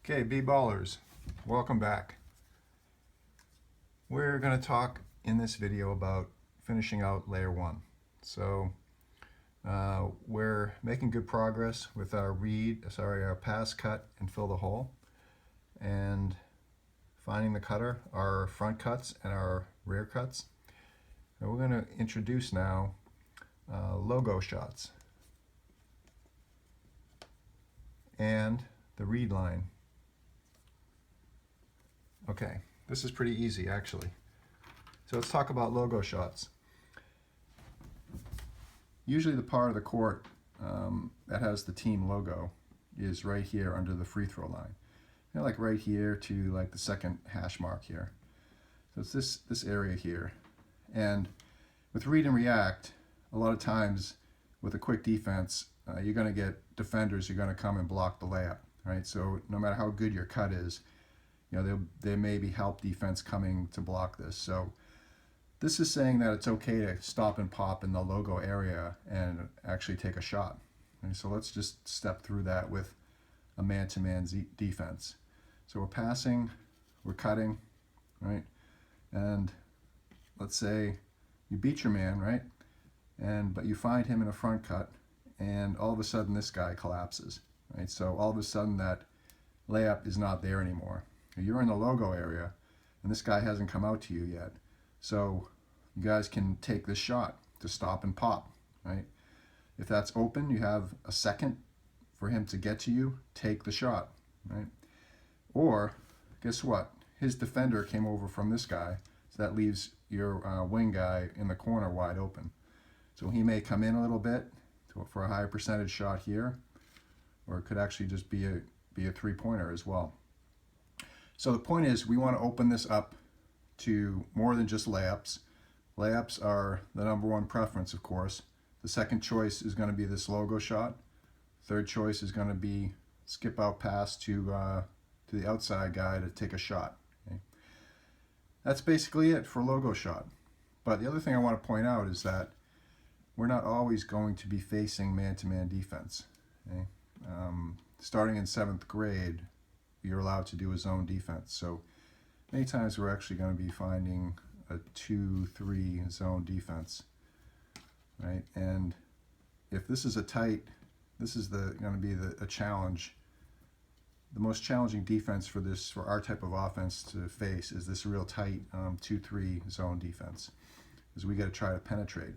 Okay, B-Ballers, welcome back. We're going to talk in this video about finishing out layer 1. So we're making good progress with our our pass, cut, and fill the hole, and finding the cutter, our front cuts and our rear cuts. And we're going to introduce now logo shots and the read line. Okay, this is pretty easy actually. So let's talk about logo shots. Usually the part of the court that has the team logo is right here under the free throw line. You know, like right here to like the second hash mark here. So it's this area here. And with read and react, a lot of times with a quick defense, you're going to get defenders who are going to come and block the layup, right? So no matter how good your cut is, you know, there may be help defense coming to block this. So this is saying that it's okay to stop and pop in the logo area and actually take a shot. And so let's just step through that with a man-to-man defense. So we're passing, we're cutting, right? And let's say you beat your man, right? But you find him in a front cut, and all of a sudden this guy collapses, right? So all of a sudden that layup is not there anymore. You're in the logo area, and this guy hasn't come out to you yet. So you guys can take this shot to stop and pop, right? If that's open, you have a second for him to get to you, take the shot, right? Or, guess what? His defender came over from this guy, so that leaves your wing guy in the corner wide open. So he may come in a little bit for a higher percentage shot here, or it could actually just be a three-pointer as well. So the point is, we want to open this up to more than just layups. Layups are the #1 preference, of course. The second choice is going to be this logo shot. Third choice is going to be skip out pass to the outside guy to take a shot. Okay? That's basically it for logo shot. But the other thing I want to point out is that we're not always going to be facing man-to-man defense. Okay? Starting in 7th grade, you're allowed to do a zone defense. So many times we're actually going to be finding a 2-3 zone defense, right? And if this is a tight, this is going to be a challenge. The most challenging defense for our type of offense to face is this real tight 2-3 zone defense, because we got to try to penetrate.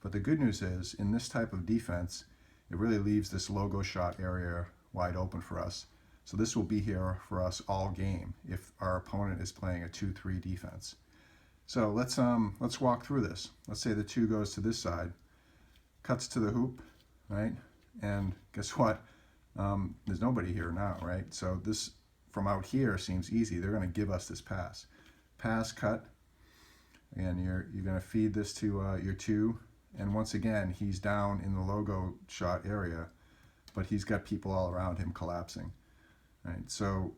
But the good news is, in this type of defense, it really leaves this logo shot area wide open for us. So this will be here for us all game if our opponent is playing a 2-3 defense. So let's walk through this. Let's say the 2 goes to this side, cuts to the hoop, right? And guess what? There's nobody here now, right? So this from out here seems easy. They're going to give us this pass. Pass, cut, and you're going to feed this to your 2. And once again, he's down in the logo shot area, but he's got people all around him collapsing. Right, so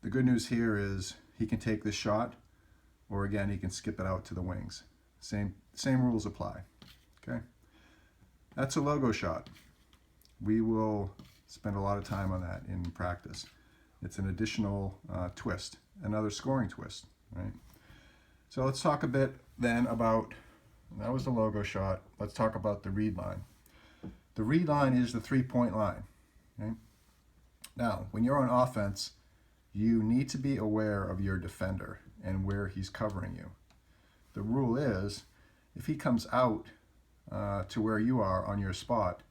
the good news here is he can take this shot, or again, he can skip it out to the wings. Same rules apply. Okay, that's a logo shot. We will spend a lot of time on that in practice. It's an additional twist, another scoring twist. Right. So let's talk a bit then about, that was the logo shot. Let's talk about the read line. The read line is the 3-point line. Okay? Now, when you're on offense, you need to be aware of your defender and where he's covering you. The rule is, if he comes out to where you are on your spot,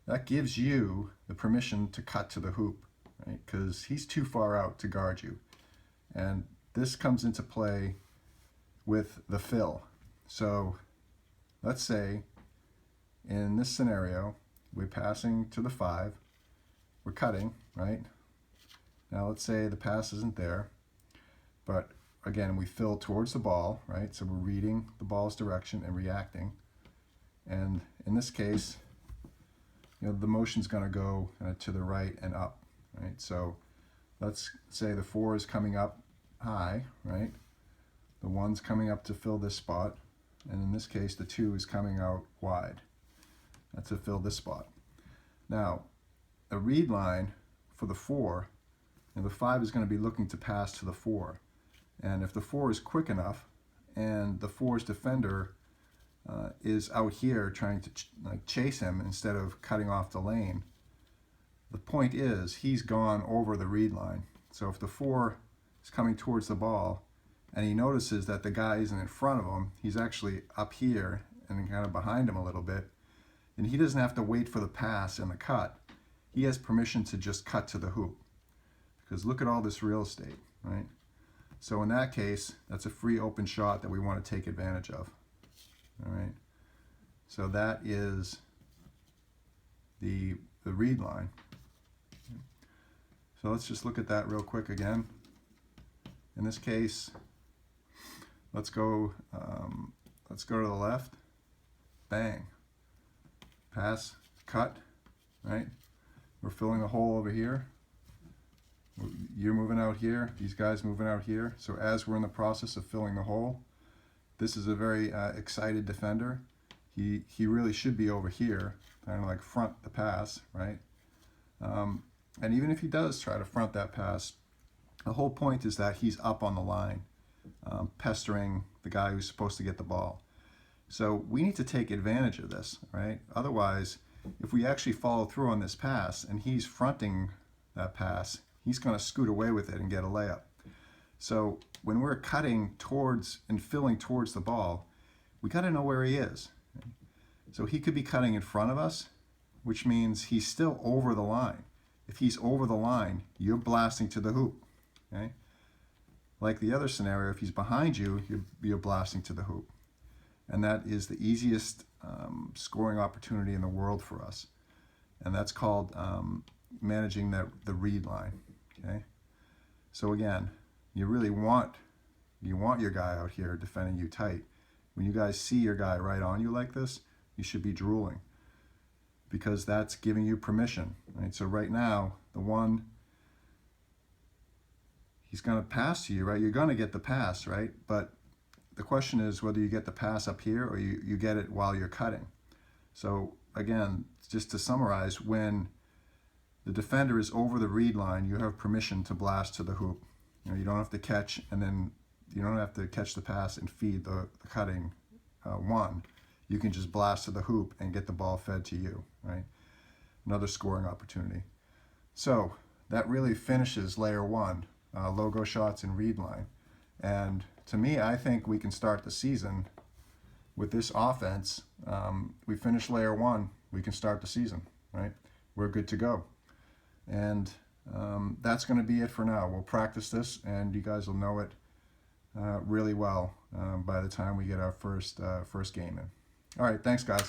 that gives you the permission to cut to the hoop, right? Because he's too far out to guard you. And this comes into play with the fill. So let's say in this scenario, we're passing to the 5, we're cutting, right? Now let's say the pass isn't there, but again, we fill towards the ball, right? So we're reading the ball's direction and reacting. And in this case, you know, the motion's going to go to the right and up, right? So let's say the 4 is coming up high, right? The 1's coming up to fill this spot, and in this case, the 2 is coming out wide. That's to fill this spot. Now, a read line for the 4 And the 5 is going to be looking to pass to the 4. And if the 4 is quick enough and the 4's defender is out here trying to chase him instead of cutting off the lane, the point is he's gone over the read line. So if the 4 is coming towards the ball and he notices that the guy isn't in front of him, he's actually up here and kind of behind him a little bit, and he doesn't have to wait for the pass and the cut. He has permission to just cut to the hoop. Because look at all this real estate, right? So in that case, that's a free open shot that we want to take advantage of. All right. So that is the read line. So let's just look at that real quick again. In this case, let's go to the left. Bang. Pass, cut, right? We're filling a hole over here. You're moving out here, these guys moving out here. So as we're in the process of filling the hole, this is a very excited defender. He really should be over here, kind of like front the pass, right? And even if he does try to front that pass, the whole point is that he's up on the line, pestering the guy who's supposed to get the ball. So we need to take advantage of this, right? Otherwise, if we actually follow through on this pass and he's fronting that pass, he's going to scoot away with it and get a layup. So when we're cutting towards and filling towards the ball, we got to know where he is. So he could be cutting in front of us, which means he's still over the line. If he's over the line, you're blasting to the hoop. Okay? Like the other scenario, if he's behind you, you're blasting to the hoop. And that is the easiest scoring opportunity in the world for us. And that's called managing the read line. Okay? So again, you really want your guy out here defending you tight. When you guys see your guy right on you like this, you should be drooling, because that's giving you permission, right? So right now, the one, he's going to pass to you, right? You're going to get the pass, right? But the question is whether you get the pass up here or you get it while you're cutting. So again, just to summarize, when the defender is over the read line, you have permission to blast to the hoop. You don't have to catch, and then you don't have to catch the pass and feed the cutting one. You can just blast to the hoop and get the ball fed to you, right? Another scoring opportunity. So that really finishes layer 1, logo shots and read line. And to me, I think we can start the season with this offense. We finish layer 1, we can start the season, right? We're good to go. And that's going to be it for now. We'll practice this, and you guys will know it really well by the time we get our first game in. All right, thanks, guys.